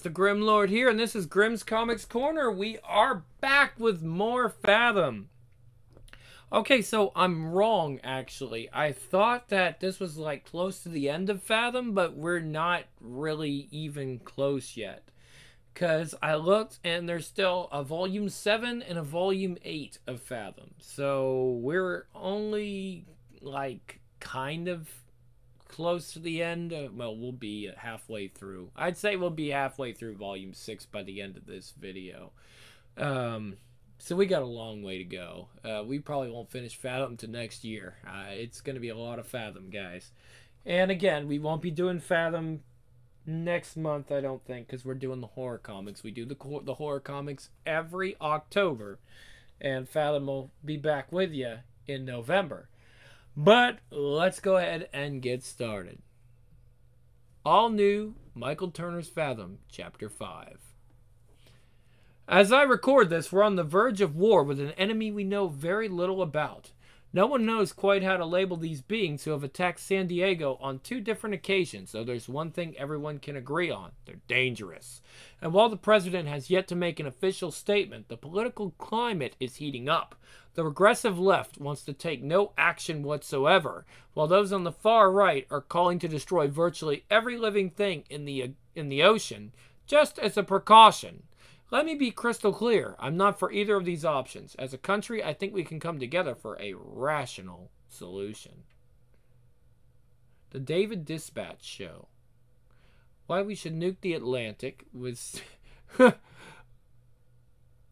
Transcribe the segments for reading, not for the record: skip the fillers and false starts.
the Grim Lord here, and this is Grimm's Comics Corner. We are back with more Fathom. Okay, so I'm wrong, actually. I thought that this was, like, close to the end of Fathom, but we're not really even close yet. Because I looked, and there's still a Volume 7 and a Volume 8 of Fathom. So we're only, like, kind of close to the end. Well, we'll be halfway through. I'd say we'll be halfway through Volume 6 by the end of this video. So we got a long way to go. We probably won't finish Fathom to next year. It's going to be a lot of Fathom, guys. And again, we won't be doing Fathom next month, I don't think, because we're doing the horror comics. We do the horror comics every October. And Fathom will be back with you in November. But let's go ahead and get started. All new Michael Turner's Fathom, Chapter 5. As I record this, we're on the verge of war with an enemy we know very little about. No one knows quite how to label these beings who have attacked San Diego on 2 different occasions, though there's one thing everyone can agree on: they're dangerous. And while the president has yet to make an official statement, the political climate is heating up. The regressive left wants to take no action whatsoever, while those on the far right are calling to destroy virtually every living thing in the ocean, just as a precaution. Let me be crystal clear. I'm not for either of these options. As a country, I think we can come together for a rational solution. The David Dispatch Show. Why we should nuke the Atlantic with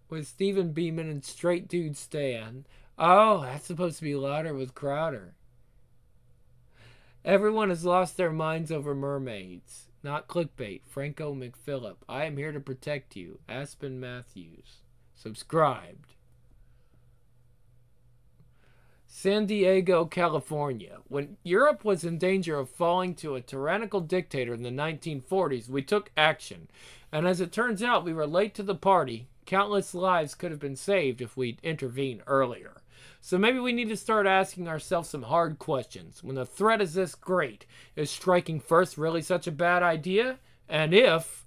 with Stephen Beeman and Straight Dude Stan. Oh, that's supposed to be louder with Crowder. Everyone has lost their minds over mermaids. Not clickbait. Franco McPhillip. I am here to protect you. Aspen Matthews. Subscribed. San Diego, California. When Europe was in danger of falling to a tyrannical dictator in the 1940s, we took action. And as it turns out, we were late to the party. Countless lives could have been saved if we'd intervened earlier. So maybe we need to start asking ourselves some hard questions. When the threat is this great, is striking first really such a bad idea? And if...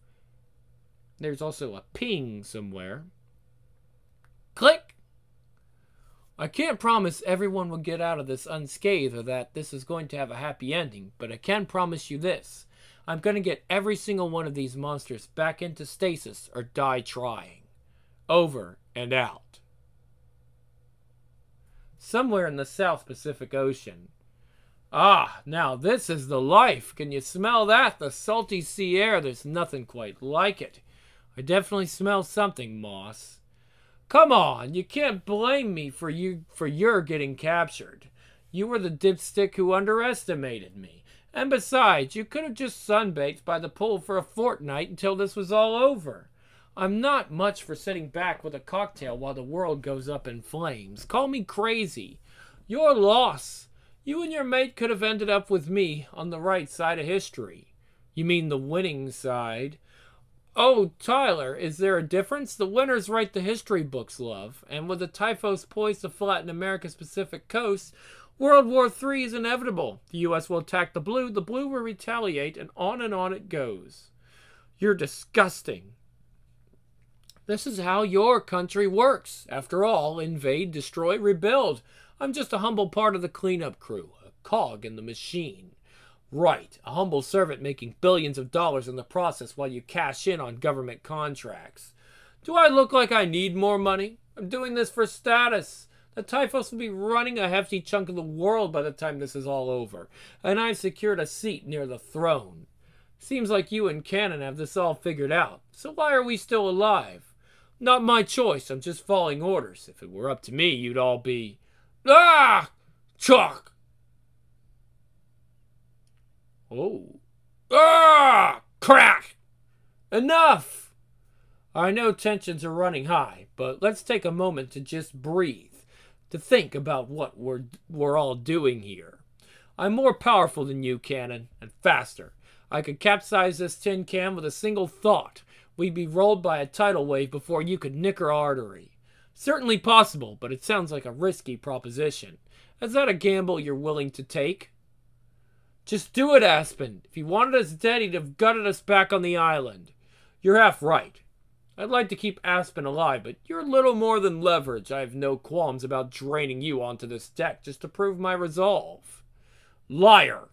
There's also a ping somewhere. Click! I can't promise everyone will get out of this unscathed or that this is going to have a happy ending, but I can promise you this. I'm going to get every single one of these monsters back into stasis or die trying. Over and out. Somewhere in the South Pacific Ocean. Ah, now this is the life. Can you smell that? The salty sea air, there's nothing quite like it. I definitely smell something, Moss. Come on, you can't blame me for your getting captured. You were the dipstick who underestimated me. And besides, you could have just sunbaked by the pool for a fortnight until this was all over. I'm not much for sitting back with a cocktail while the world goes up in flames. Call me crazy. Your loss. You and your mate could have ended up with me on the right side of history. You mean the winning side? Oh, Tyler, is there a difference? The winners write the history books, love. And with the typhus poised to flatten America's Pacific coast, World War III is inevitable. The U.S. will attack the blue will retaliate, and on it goes. You're disgusting. This is how your country works. After all, invade, destroy, rebuild. I'm just a humble part of the cleanup crew, a cog in the machine. Right, a humble servant making billions of dollars in the process while you cash in on government contracts. Do I look like I need more money? I'm doing this for status. The typhus will be running a hefty chunk of the world by the time this is all over, and I've secured a seat near the throne. Seems like you and Cannon have this all figured out, so why are we still alive? Not my choice, I'm just following orders. If it were up to me, you'd all be... Ah! Chalk! Oh. Ah! Crack! Enough! I know tensions are running high, but let's take a moment to just breathe, to think about what we're all doing here. I'm more powerful than you, Cannon, and faster. I could capsize this tin can with a single thought. We'd be rolled by a tidal wave before you could nick her artery. Certainly possible, but it sounds like a risky proposition. Is that a gamble you're willing to take? Just do it, Aspen. If he wanted us dead, he'd have gutted us back on the island. You're half right. I'd like to keep Aspen alive, but you're little more than leverage. I have no qualms about draining you onto this deck just to prove my resolve. Liar!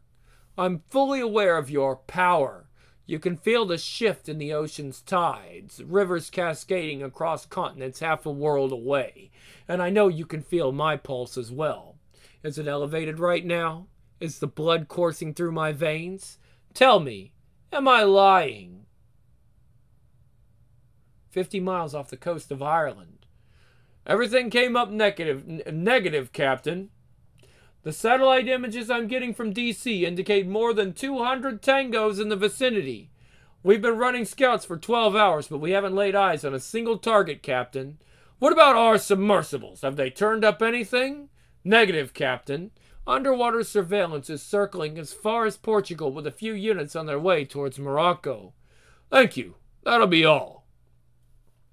I'm fully aware of your power. You can feel the shift in the ocean's tides, rivers cascading across continents half a world away. And I know you can feel my pulse as well. Is it elevated right now? Is the blood coursing through my veins? Tell me, am I lying? 50 miles off the coast of Ireland. Everything came up negative, Captain. The satellite images I'm getting from DC indicate more than 200 tangos in the vicinity. We've been running scouts for 12 hours, but we haven't laid eyes on a single target, Captain. What about our submersibles? Have they turned up anything? Negative, Captain. Underwater surveillance is circling as far as Portugal with a few units on their way towards Morocco. Thank you. That'll be all.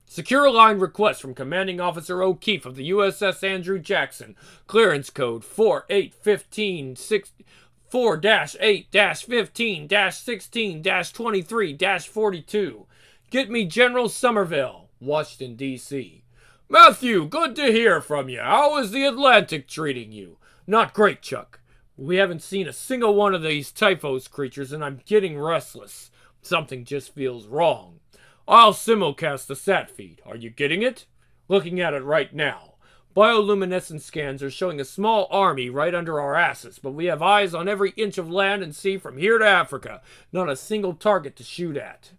Secure line request from Commanding Officer O'Keefe of the USS Andrew Jackson. Clearance code 4-8-15-16-4-8-15-16-23-42. Get me General Somerville, Washington, D.C. Matthew, good to hear from you. How is the Atlantic treating you? Not great, Chuck. We haven't seen a single one of these Typhos creatures, and I'm getting restless. Something just feels wrong. I'll simulcast the sat feed. Are you getting it? Looking at it right now. Bioluminescence scans are showing a small army right under our asses, but we have eyes on every inch of land and sea from here to Africa. Not a single target to shoot at.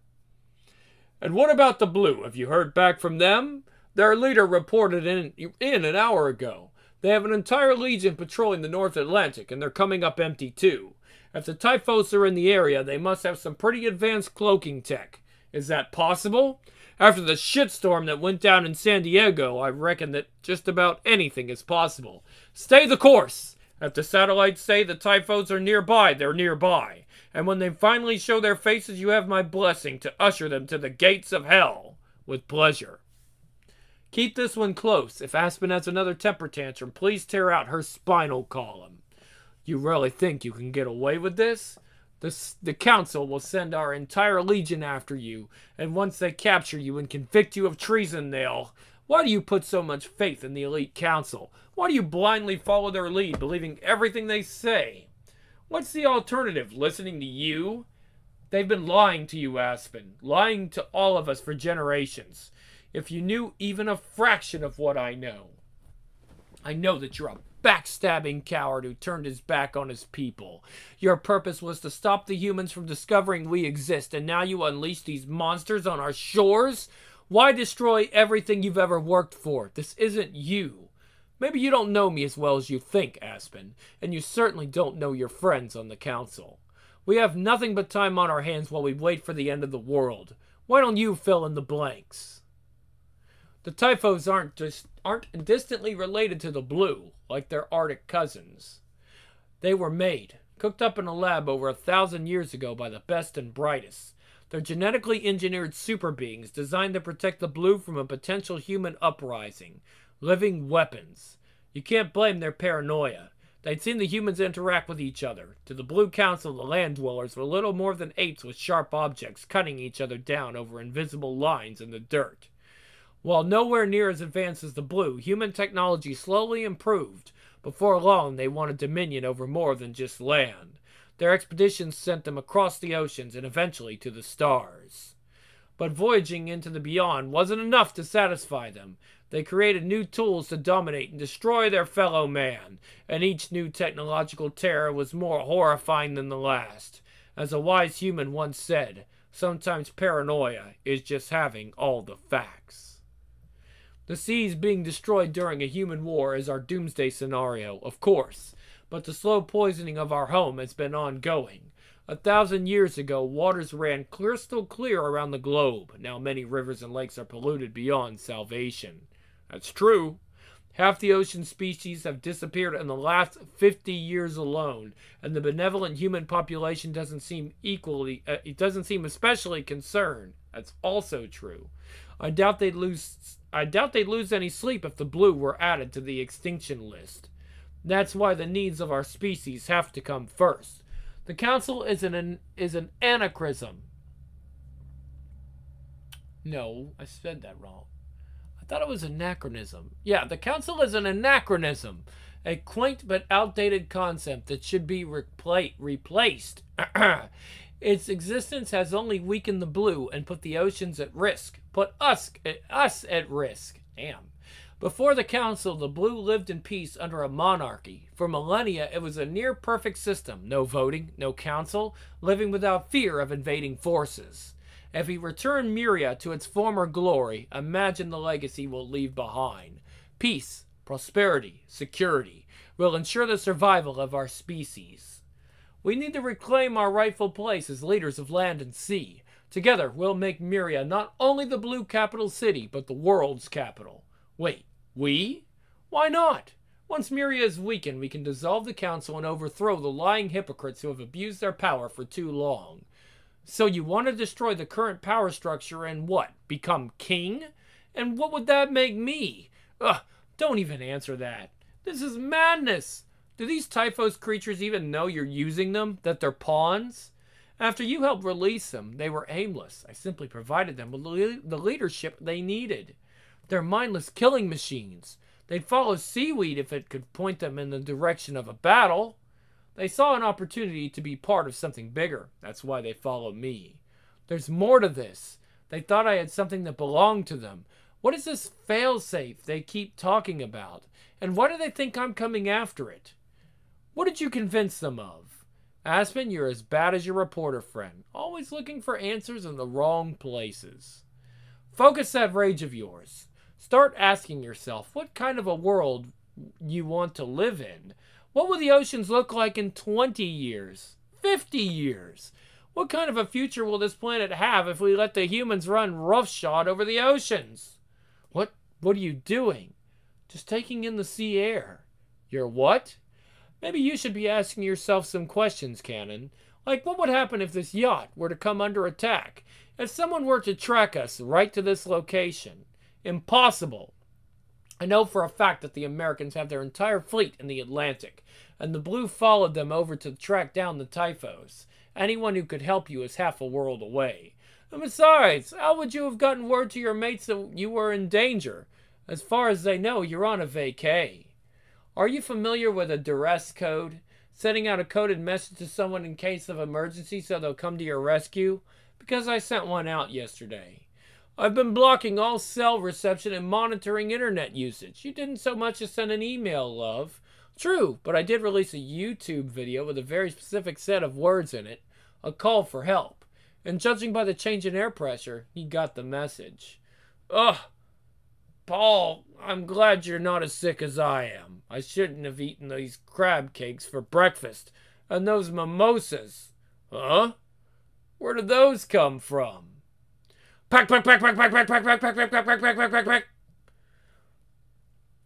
And what about the Blue? Have you heard back from them? Their leader reported in an hour ago. They have an entire legion patrolling the North Atlantic, and they're coming up empty too. If the Typhos are in the area, they must have some pretty advanced cloaking tech. Is that possible? After the shitstorm that went down in San Diego, I reckon that just about anything is possible. Stay the course! If the satellites say the Typhos are nearby, they're nearby. And when they finally show their faces, you have my blessing to usher them to the gates of hell. With pleasure. Keep this one close. If Aspen has another temper tantrum, please tear out her spinal column. You really think you can get away with this? The council will send our entire legion after you, and once they capture you and convict you of treason, they'll... Why do you put so much faith in the elite council? Why do you blindly follow their lead, believing everything they say? What's the alternative? Listening to you? They've been lying to you, Aspen. Lying to all of us for generations. If you knew even a fraction of what I know. I know that you're a backstabbing coward who turned his back on his people. Your purpose was to stop the humans from discovering we exist, and now you unleash these monsters on our shores? Why destroy everything you've ever worked for? This isn't you. Maybe you don't know me as well as you think, Aspen, and you certainly don't know your friends on the council. We have nothing but time on our hands while we wait for the end of the world. Why don't you fill in the blanks? The Typhos aren't distantly related to the Blue, like their Arctic cousins. They were made, cooked up in a lab over 1,000 years ago by the best and brightest. They're genetically engineered super beings designed to protect the Blue from a potential human uprising. Living weapons. You can't blame their paranoia. They'd seen the humans interact with each other. To the Blue Council, the land dwellers were little more than apes with sharp objects cutting each other down over invisible lines in the dirt. While nowhere near as advanced as the Blue, human technology slowly improved. Before long, they wanted dominion over more than just land. Their expeditions sent them across the oceans and eventually to the stars. But voyaging into the beyond wasn't enough to satisfy them. They created new tools to dominate and destroy their fellow man, and each new technological terror was more horrifying than the last. As a wise human once said, sometimes paranoia is just having all the facts. The seas being destroyed during a human war is our doomsday scenario, of course, but the slow poisoning of our home has been ongoing. 1,000 years ago, waters ran crystal clear around the globe. Now many rivers and lakes are polluted beyond salvation. That's true. Half the ocean species have disappeared in the last 50 years alone, and the benevolent human population doesn't seem especially concerned. That's also true. I doubt they'd lose any sleep if the Blue were added to the extinction list. That's why the needs of our species have to come first. The Council is an anachronism. No, I said that wrong. I thought it was anachronism. Yeah, the council is an anachronism. A quaint but outdated concept that should be replaced. Its existence has only weakened the blue and put the oceans at risk. Put us at risk. Damn. Before the council, the blue lived in peace under a monarchy. For millennia, it was a near-perfect system. No voting, no council, living without fear of invading forces. If we return Myria to its former glory, imagine the legacy we'll leave behind. Peace, prosperity, security will ensure the survival of our species. We need to reclaim our rightful place as leaders of land and sea. Together, we'll make Myria not only the blue capital city, but the world's capital. Wait, we? Why not? Once Myria is weakened, we can dissolve the council and overthrow the lying hypocrites who have abused their power for too long. So you want to destroy the current power structure and what? Become king? And what would that make me? Ugh, don't even answer that. This is madness. Do these Typhos creatures even know you're using them? That they're pawns? After you helped release them, they were aimless. I simply provided them with the leadership they needed. They're mindless killing machines. They'd follow seaweed if it could point them in the direction of a battle. They saw an opportunity to be part of something bigger. That's why they followed me. There's more to this. They thought I had something that belonged to them. What is this failsafe they keep talking about? And why do they think I'm coming after it? What did you convince them of? Aspen, you're as bad as your reporter friend. Always looking for answers in the wrong places. Focus that rage of yours. Start asking yourself what kind of a world you want to live in. What will the oceans look like in 20 years? 50 years? What kind of a future will this planet have if we let the humans run roughshod over the oceans? What are you doing? Just taking in the sea air. You're what? Maybe you should be asking yourself some questions, Cannon. Like, what would happen if this yacht were to come under attack? If someone were to track us right to this location? Impossible. I know for a fact that the Americans have their entire fleet in the Atlantic, and the Blue followed them over to track down the Typhos. Anyone who could help you is half a world away. And besides, how would you have gotten word to your mates that you were in danger? As far as they know, you're on a vacay. Are you familiar with a duress code? Sending out a coded message to someone in case of emergency so they'll come to your rescue? Because I sent one out yesterday. I've been blocking all cell reception and monitoring internet usage. You didn't so much as send an email, love. True, but I did release a YouTube video with a very specific set of words in it. A call for help. And judging by the change in air pressure, he got the message. Ugh. Paul, I'm glad you're not as sick as I am. I shouldn't have eaten these crab cakes for breakfast. And those mimosas. Huh? Where did those come from? Pack, pack, pack, pack, pack, pack, pack, pack, pack, pack, pack, pack, pack, pack, pack, pack.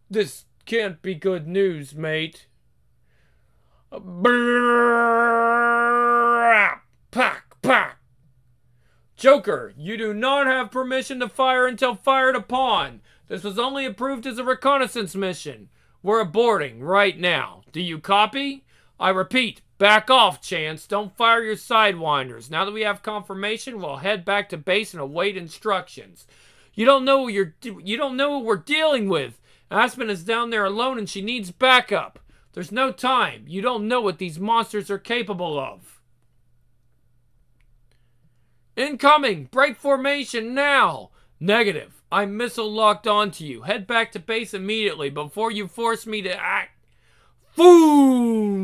This can't be good news, mate. Pack, pack. Joker, you do not have permission to fire until fired upon. This was only approved as a reconnaissance mission. We're aborting right now. Do you copy? I repeat, back off, Chance. Don't fire your sidewinders. Now that we have confirmation, we'll head back to base and await instructions. You don't know what we're dealing with. Aspen is down there alone and she needs backup. There's no time. You don't know what these monsters are capable of. Incoming! Break formation now! Negative. I'm missile locked onto you. Head back to base immediately before you force me to act. Boom!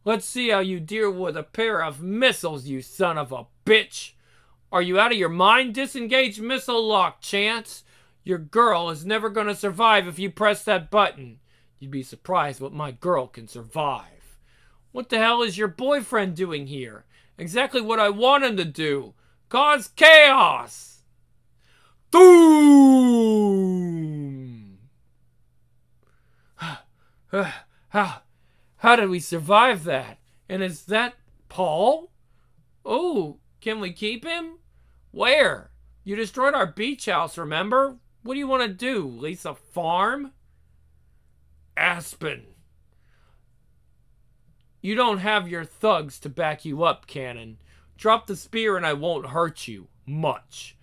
Let's see how you deal with a pair of missiles, you son of a bitch. Are you out of your mind? Disengage missile lock, Chance. Your girl is never going to survive if you press that button. You'd be surprised what my girl can survive. What the hell is your boyfriend doing here? Exactly what I want him to do. Cause chaos. Boom! How did we survive that? And is that Paul? Oh, can we keep him? Where? You destroyed our beach house, remember? What do you want to do? Lease a farm? Aspen. You don't have your thugs to back you up, Cannon. Drop the spear and I won't hurt you. Much.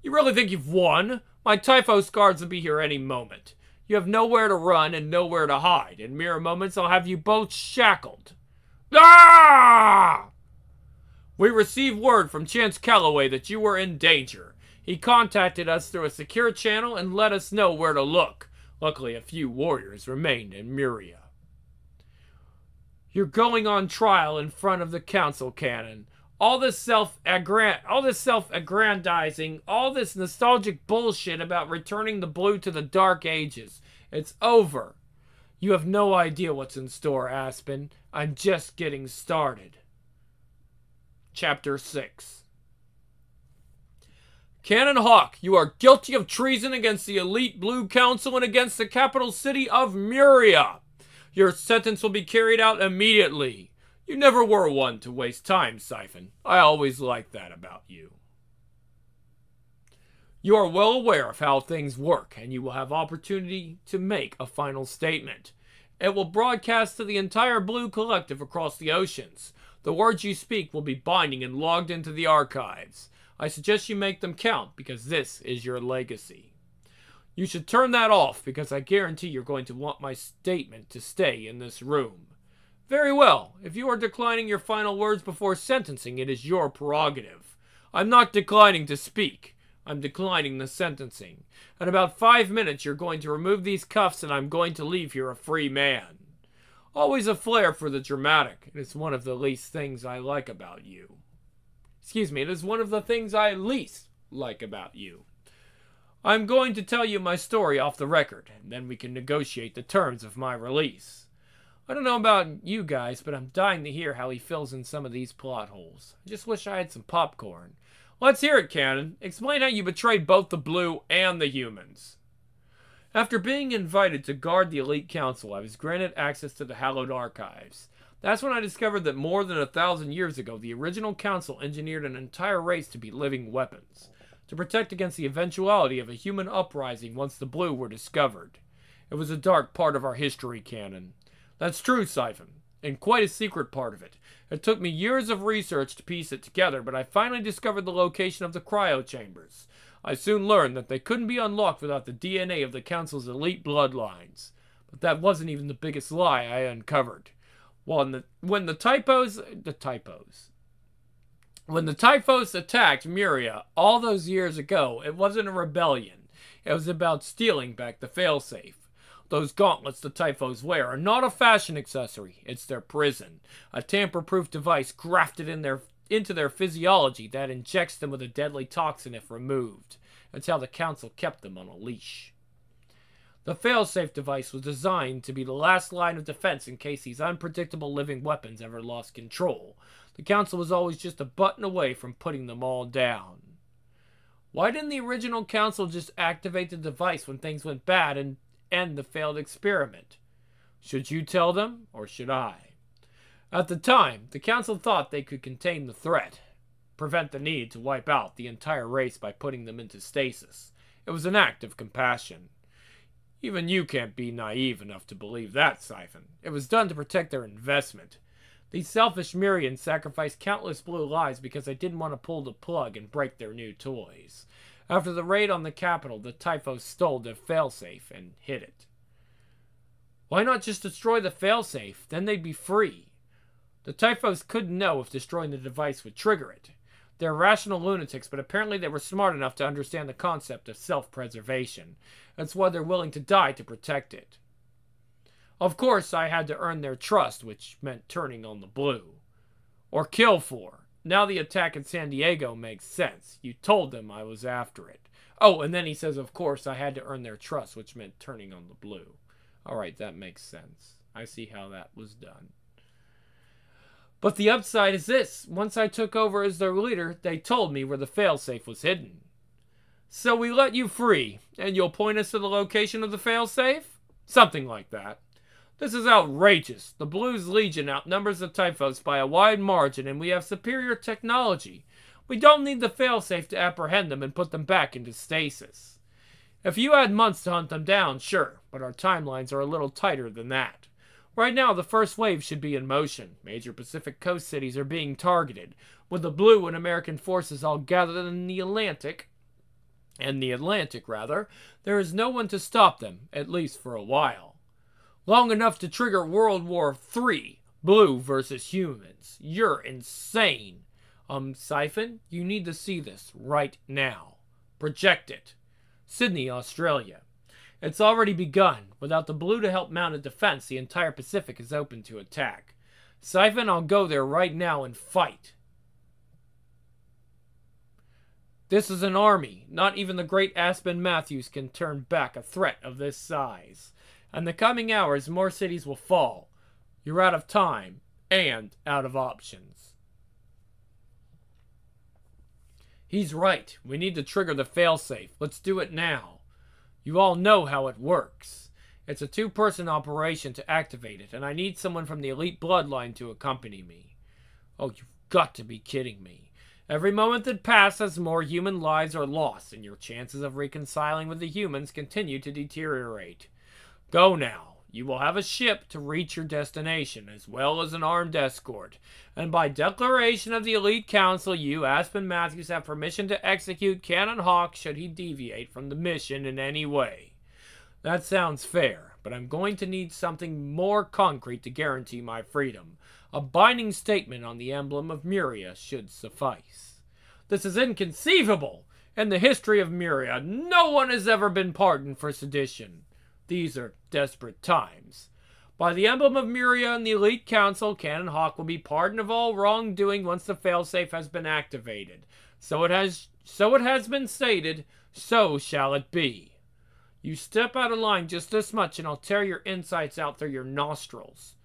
You really think you've won? My Typhos guards will be here any moment. You have nowhere to run and nowhere to hide. In mere moments, I'll have you both shackled. Ah! We received word from Chance Calloway that you were in danger. He contacted us through a secure channel and let us know where to look. Luckily, a few warriors remained in Muria. You're going on trial in front of the council, Canon. All this self-aggrandizing, all this nostalgic bullshit about returning the blue to the Dark Ages. It's over. You have no idea what's in store, Aspen. I'm just getting started. Chapter 6. Canon Hawk, you are guilty of treason against the Elite Blue Council and against the capital city of Muria. Your sentence will be carried out immediately. You never were one to waste time, Siphon. I always liked that about you. You are well aware of how things work, and you will have opportunity to make a final statement. It will broadcast to the entire Blue Collective across the oceans. The words you speak will be binding and logged into the archives. I suggest you make them count, because this is your legacy. You should turn that off, because I guarantee you're going to want my statement to stay in this room. Very well. If you are declining your final words before sentencing, it is your prerogative. I'm not declining to speak. I'm declining the sentencing. In about 5 minutes, you're going to remove these cuffs and I'm going to leave here a free man. Always a flair for the dramatic. It is one of the least things I like about you. Excuse me, it is one of the things I least like about you. I'm going to tell you my story off the record, and then we can negotiate the terms of my release. I don't know about you guys, but I'm dying to hear how he fills in some of these plot holes. I just wish I had some popcorn. Let's hear it, Canon. Explain how you betrayed both the Blue and the humans. After being invited to guard the Elite Council, I was granted access to the Hallowed Archives. That's when I discovered that more than 1,000 years ago, the original Council engineered an entire race to be living weapons, to protect against the eventuality of a human uprising once the Blue were discovered. It was a dark part of our history, Canon. That's true, Siphon, and quite a secret part of it. It took me years of research to piece it together, but I finally discovered the location of the cryo chambers. I soon learned that they couldn't be unlocked without the DNA of the Council's elite bloodlines. But that wasn't even the biggest lie I uncovered. When the Typhos attacked Muria all those years ago, it wasn't a rebellion. It was about stealing back the failsafe. Those gauntlets the Typhos wear are not a fashion accessory. It's their prison. A tamper-proof device grafted into their physiology that injects them with a deadly toxin if removed. That's how the Council kept them on a leash. The failsafe device was designed to be the last line of defense in case these unpredictable living weapons ever lost control. The Council was always just a button away from putting them all down. Why didn't the original Council just activate the device when things went bad and end the failed experiment? Should you tell them, or should I? At the time, the Council thought they could contain the threat, prevent the need to wipe out the entire race by putting them into stasis. It was an act of compassion. Even you can't be naive enough to believe that, Siphon. It was done to protect their investment. These selfish Murians sacrificed countless blue lives because they didn't want to pull the plug and break their new toys. After the raid on the capital, the Typhos stole their failsafe and hid it. Why not just destroy the failsafe? Then they'd be free. The Typhos couldn't know if destroying the device would trigger it. They're rational lunatics, but apparently they were smart enough to understand the concept of self-preservation. That's why they're willing to die to protect it. Of course, I had to earn their trust, which meant turning on the Blue. Or kill for. Now the attack in San Diego makes sense. You told them I was after it. Oh, and then he says, of course, I had to earn their trust, which meant turning on the Blue. Alright, that makes sense. I see how that was done. But the upside is this. Once I took over as their leader, they told me where the failsafe was hidden. So we let you free, and you'll point us to the location of the failsafe? Something like that. This is outrageous. The Blues Legion outnumbers the Typhos by a wide margin, and we have superior technology. We don't need the failsafe to apprehend them and put them back into stasis. If you had months to hunt them down, sure, but our timelines are a little tighter than that. Right now, the first wave should be in motion. Major Pacific Coast cities are being targeted, with the blue and American forces all gathered in the Atlantic. There is no one to stop them, at least for a while. Long enough to trigger World War III, blue versus humans. You're insane. Siphon, you need to see this right now. Project it. Sydney, Australia. It's already begun. Without the blue to help mount a defense, the entire Pacific is open to attack. Siphon, I'll go there right now and fight. This is an army. Not even the great Aspen Matthews can turn back a threat of this size. In the coming hours, more cities will fall. You're out of time and out of options. He's right. We need to trigger the failsafe. Let's do it now. You all know how it works. It's a two-person operation to activate it, and I need someone from the elite bloodline to accompany me. Oh, you've got to be kidding me. Every moment that passes, more human lives are lost, and your chances of reconciling with the humans continue to deteriorate. Go now. You will have a ship to reach your destination, as well as an armed escort. And by declaration of the Elite Council, you, Aspen Matthews, have permission to execute Cannon Hawk should he deviate from the mission in any way. That sounds fair, but I'm going to need something more concrete to guarantee my freedom. A binding statement on the emblem of Muria should suffice. This is inconceivable! In the history of Muria, no one has ever been pardoned for sedition. These are desperate times. By the emblem of Muria and the Elite Council, Cannon Hawk will be pardoned of all wrongdoing once the failsafe has been activated. So it has been stated, so shall it be. You step out of line just this much and I'll tear your insides out through your nostrils.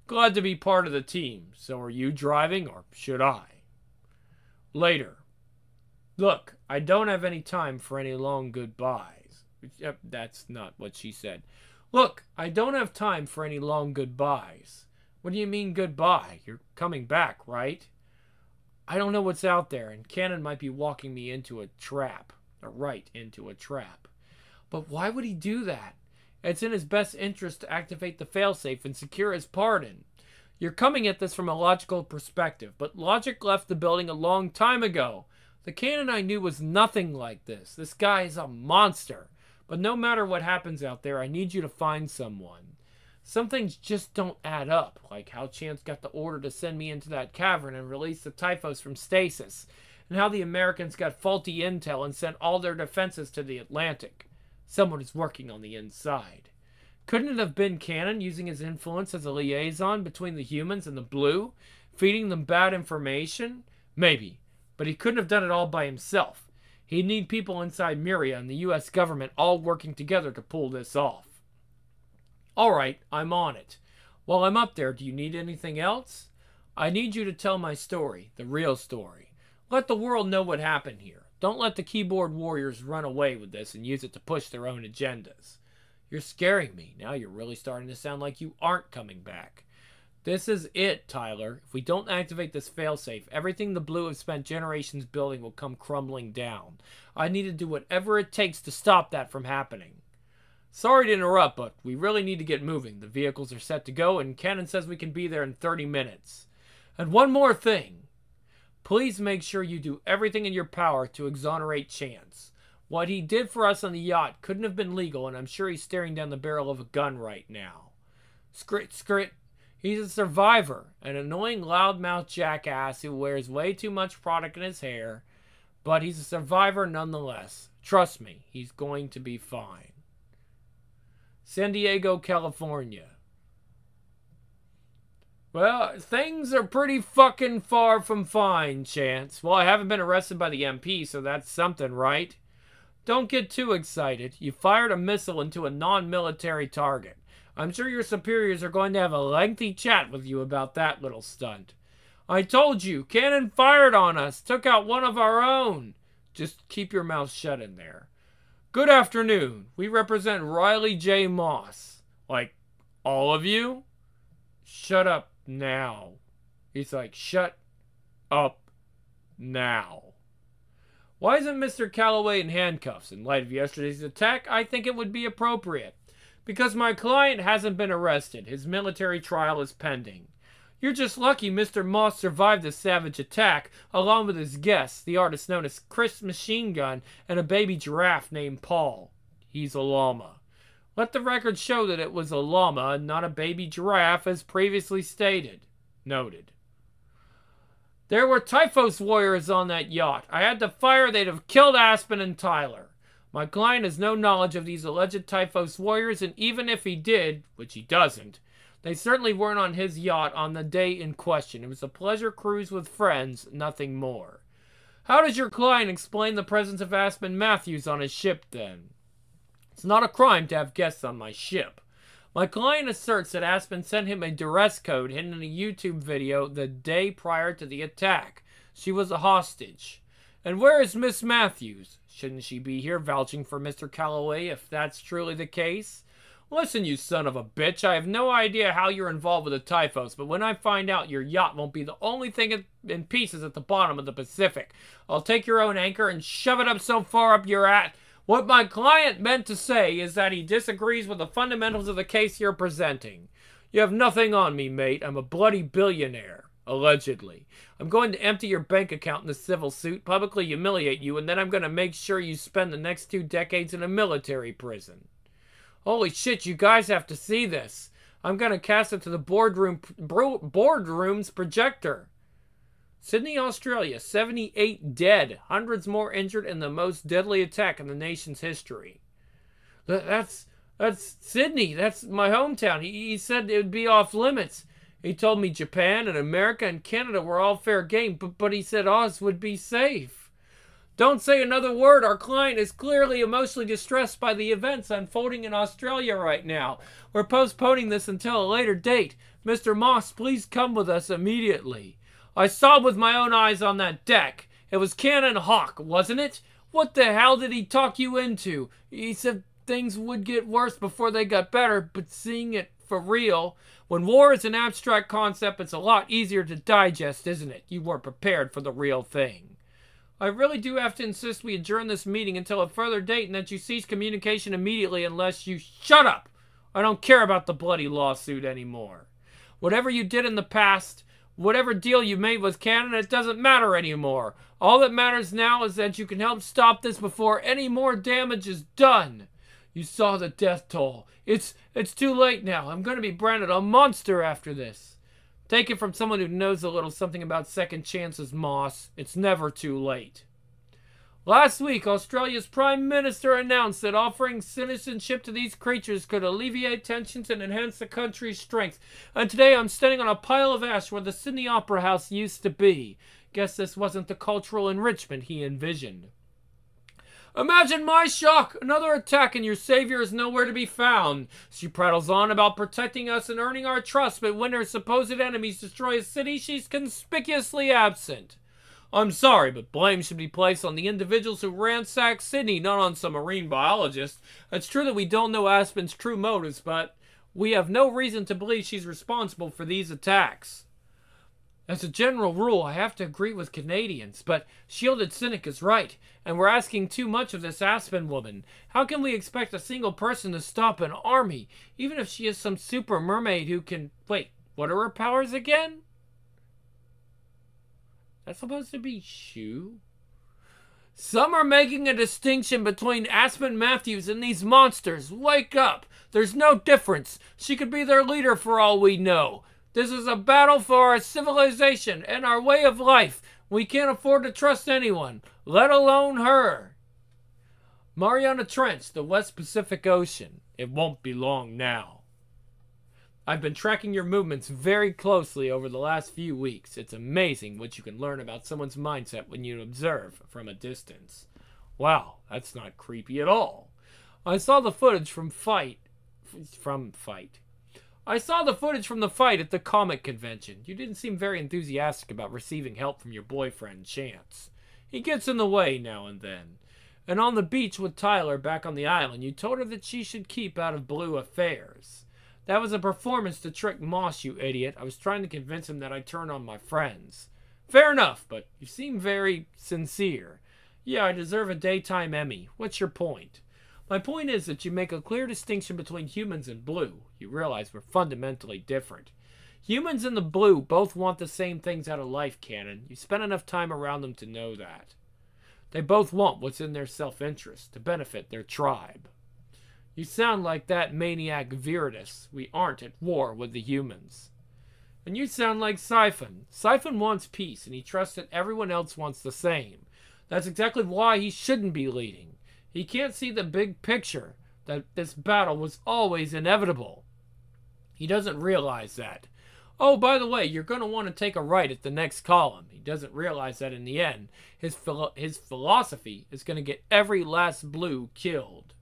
Glad to be part of the team. So are you driving or should I? Later. Look, I don't have any time for any long goodbyes. Yep, that's not what she said. Look, I don't have time for any long goodbyes. What do you mean goodbye? You're coming back, right? I don't know what's out there, and Cannon might be walking me into a trap. Or right into a trap. But why would he do that? It's in his best interest to activate the failsafe and secure his pardon. You're coming at this from a logical perspective, but logic left the building a long time ago. The Cannon I knew was nothing like this. This guy is a monster. But no matter what happens out there, I need you to find someone. Some things just don't add up, like how Chance got the order to send me into that cavern and release the Typhos from stasis, and how the Americans got faulty intel and sent all their defenses to the Atlantic. Someone is working on the inside. Couldn't it have been Cannon using his influence as a liaison between the humans and the blue, feeding them bad information? Maybe, but he couldn't have done it all by himself. He'd need people inside Muria and the U.S. government all working together to pull this off. All right, I'm on it. While I'm up there, do you need anything else? I need you to tell my story, the real story. Let the world know what happened here. Don't let the keyboard warriors run away with this and use it to push their own agendas. You're scaring me. Now you're really starting to sound like you aren't coming back. This is it, Tyler. If we don't activate this failsafe, everything the Blue have spent generations building will come crumbling down. I need to do whatever it takes to stop that from happening. Sorry to interrupt, but we really need to get moving. The vehicles are set to go, and Cannon says we can be there in 30 minutes. And one more thing. Please make sure you do everything in your power to exonerate Chance. What he did for us on the yacht couldn't have been legal, and I'm sure he's staring down the barrel of a gun right now. Skrit, skrit. He's a survivor, an annoying loudmouth jackass who wears way too much product in his hair, but he's a survivor nonetheless. Trust me, he's going to be fine. San Diego, California. Well, things are pretty fucking far from fine, Chance. Well, I haven't been arrested by the MP, so that's something, right? Don't get too excited. You fired a missile into a non-military target. I'm sure your superiors are going to have a lengthy chat with you about that little stunt. I told you, Cannon fired on us, took out one of our own. Just keep your mouth shut in there. Good afternoon. We represent Riley J. Moss. Like, all of you? Shut up now. He's like, shut up now. Why isn't Mr. Calloway in handcuffs? In light of yesterday's attack, I think it would be appropriate. Because my client hasn't been arrested. His military trial is pending. You're just lucky Mr. Moss survived the savage attack, along with his guests, the artist known as Chris Machine Gun, and a baby giraffe named Paul. He's a llama. Let the record show that it was a llama and not a baby giraffe, as previously stated. Noted. There were Typhos warriors on that yacht. I had to fire, they'd have killed Aspen and Tyler. My client has no knowledge of these alleged Typhos warriors, and even if he did, which he doesn't, they certainly weren't on his yacht on the day in question. It was a pleasure cruise with friends, nothing more. How does your client explain the presence of Aspen Matthews on his ship, then? It's not a crime to have guests on my ship. My client asserts that Aspen sent him a duress code hidden in a YouTube video the day prior to the attack. She was a hostage. And where is Miss Matthews? Shouldn't she be here vouching for Mr. Calloway if that's truly the case? Listen, you son of a bitch, I have no idea how you're involved with the Typhos, but when I find out, your yacht won't be the only thing in pieces at the bottom of the Pacific. I'll take your own anchor and shove it up so far up your at. What my client meant to say is that he disagrees with the fundamentals of the case you're presenting. You have nothing on me, mate. I'm a bloody billionaire. Allegedly. I'm going to empty your bank account in a civil suit, publicly humiliate you, and then I'm going to make sure you spend the next 2 decades in a military prison. Holy shit, you guys have to see this. I'm going to cast it to the boardroom's projector. Sydney, Australia, 78 dead, hundreds more injured in the most deadly attack in the nation's history. That's Sydney. That's my hometown. He said it would be off limits. He told me Japan and America and Canada were all fair game, but he said Oz would be safe. Don't say another word. Our client is clearly emotionally distressed by the events unfolding in Australia right now. We're postponing this until a later date. Mr. Moss, please come with us immediately. I saw with my own eyes on that deck. It was Cannon Hawk, wasn't it? What the hell did he talk you into? He said things would get worse before they got better, but seeing it for real, when war is an abstract concept, it's a lot easier to digest, isn't it? You weren't prepared for the real thing. I really do have to insist we adjourn this meeting until a further date and that you cease communication immediately unless you shut up. I don't care about the bloody lawsuit anymore. Whatever you did in the past, whatever deal you made with Canada, it doesn't matter anymore. All that matters now is that you can help stop this before any more damage is done. You saw the death toll. It's too late now. I'm going to be branded a monster after this. Take it from someone who knows a little something about second chances, Moss. It's never too late. Last week, Australia's Prime Minister announced that offering citizenship to these creatures could alleviate tensions and enhance the country's strength. And today I'm standing on a pile of ash where the Sydney Opera House used to be. Guess this wasn't the cultural enrichment he envisioned. Imagine my shock! Another attack and your savior is nowhere to be found. She prattles on about protecting us and earning our trust, but when her supposed enemies destroy a city, she's conspicuously absent. I'm sorry, but blame should be placed on the individuals who ransacked Sydney, not on some marine biologist. It's true that we don't know Aspen's true motives, but we have no reason to believe she's responsible for these attacks. As a general rule, I have to agree with Canadians, but Shielded Cynic is right, and we're asking too much of this Aspen woman. How can we expect a single person to stop an army, even if she is some super mermaid who can... Wait, what are her powers again? That's supposed to be shoe? Some are making a distinction between Aspen Matthews and these monsters. Wake up! There's no difference. She could be their leader for all we know. This is a battle for our civilization and our way of life. We can't afford to trust anyone, let alone her. Mariana Trench, the West Pacific Ocean. It won't be long now. I've been tracking your movements very closely over the last few weeks. It's amazing what you can learn about someone's mindset when you observe from a distance. Wow, that's not creepy at all. I saw the footage from I saw the footage from the fight at the comic convention. You didn't seem very enthusiastic about receiving help from your boyfriend, Chance. He gets in the way now and then. And on the beach with Tyler back on the island, you told her that she should keep out of blue affairs. That was a performance to trick Moss, you idiot. I was trying to convince him that I'd turn on my friends. Fair enough, but you seem very sincere. Yeah, I deserve a daytime Emmy. What's your point? My point is that you make a clear distinction between humans and blue. You realize we're fundamentally different. Humans and the blue both want the same things out of life, Canon. You spent enough time around them to know that. They both want what's in their self-interest, to benefit their tribe. You sound like that maniac Viridus. We aren't at war with the humans. And you sound like Siphon. Siphon wants peace, and he trusts that everyone else wants the same. That's exactly why he shouldn't be leading. He can't see the big picture, that this battle was always inevitable. He doesn't realize that. Oh, by the way, you're going to want to take a right at the next column. He doesn't realize that in the end, his philosophy is going to get every last blue killed.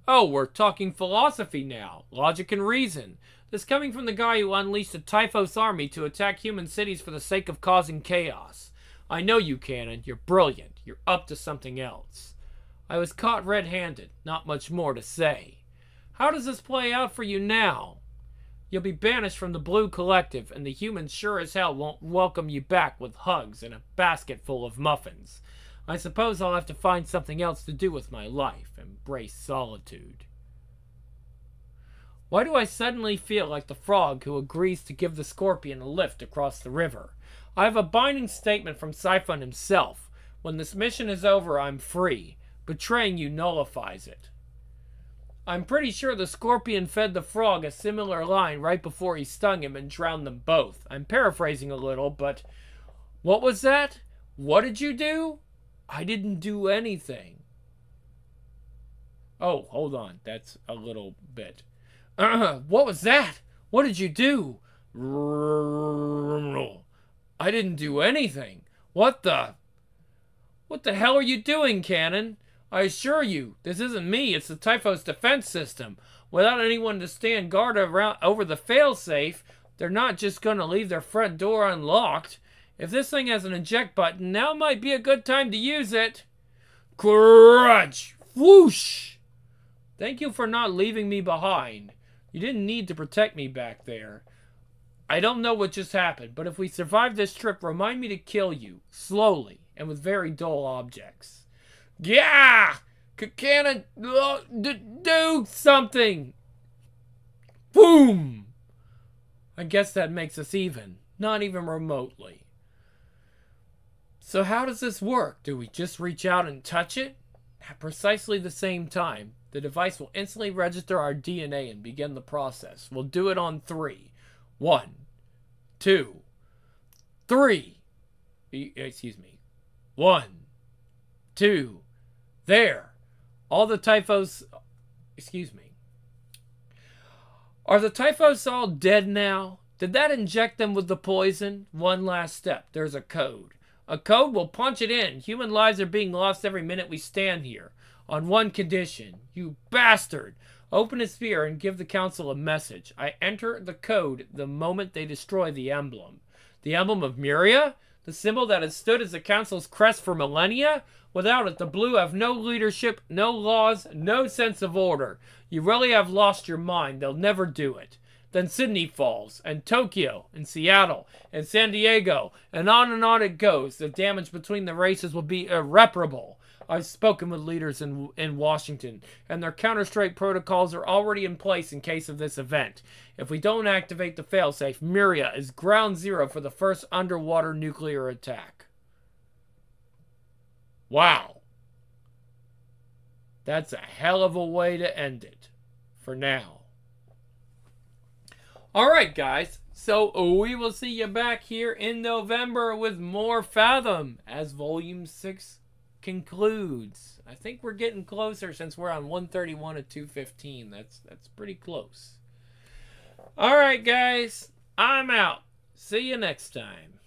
Oh, we're talking philosophy now. Logic and reason. This coming from the guy who unleashed a Typhos army to attack human cities for the sake of causing chaos. I know you, Canon. You're brilliant. You're up to something else. I was caught red-handed. Not much more to say. How does this play out for you now? You'll be banished from the Blue Collective, and the humans sure as hell won't welcome you back with hugs and a basket full of muffins. I suppose I'll have to find something else to do with my life. Embrace solitude. Why do I suddenly feel like the frog who agrees to give the scorpion a lift across the river? I have a binding statement from Siphon himself. When this mission is over, I'm free. Betraying you nullifies it. I'm pretty sure the scorpion fed the frog a similar line right before he stung him and drowned them both. I'm paraphrasing a little, but... What was that? What did you do? I didn't do anything. Oh, hold on. That's a little bit. What was that? What did you do? I didn't do anything. What the hell are you doing, Canon? I assure you, this isn't me, it's the Typhos defense system. Without anyone to stand guard over the failsafe, they're not just going to leave their front door unlocked. If this thing has an eject button, now might be a good time to use it. Crunch! Whoosh! Thank you for not leaving me behind. You didn't need to protect me back there. I don't know what just happened, but if we survive this trip, remind me to kill you, slowly, and with very dull objects. Yeah! Canon, do something! Boom! I guess that makes us even. Not even remotely. So how does this work? Do we just reach out and touch it? At precisely the same time, the device will instantly register our DNA and begin the process. We'll do it on 3. 1, 2, 3. Excuse me. 1, 2. There. All the Typhos... Excuse me. Are the Typhos all dead now? Did that inject them with the poison? One last step. There's a code. A code? We'll punch it in. Human lives are being lost every minute we stand here. On one condition. You bastard! Open a sphere and give the council a message. I enter the code the moment they destroy the emblem. The emblem of Muria? The symbol that has stood as the council's crest for millennia? Without it, the blue have no leadership, no laws, no sense of order. You really have lost your mind. They'll never do it. Then Sydney falls, and Tokyo, and Seattle, and San Diego, and on it goes. The damage between the races will be irreparable. I've spoken with leaders in Washington, and their counter-strike protocols are already in place in case of this event. If we don't activate the failsafe, Muria is ground zero for the first underwater nuclear attack. Wow. That's a hell of a way to end it. For now. Alright, guys. So we will see you back here in November with more Fathom as Volume 6 concludes. I think we're getting closer since we're on 131 of 215. That's pretty close. Alright, guys. I'm out. See you next time.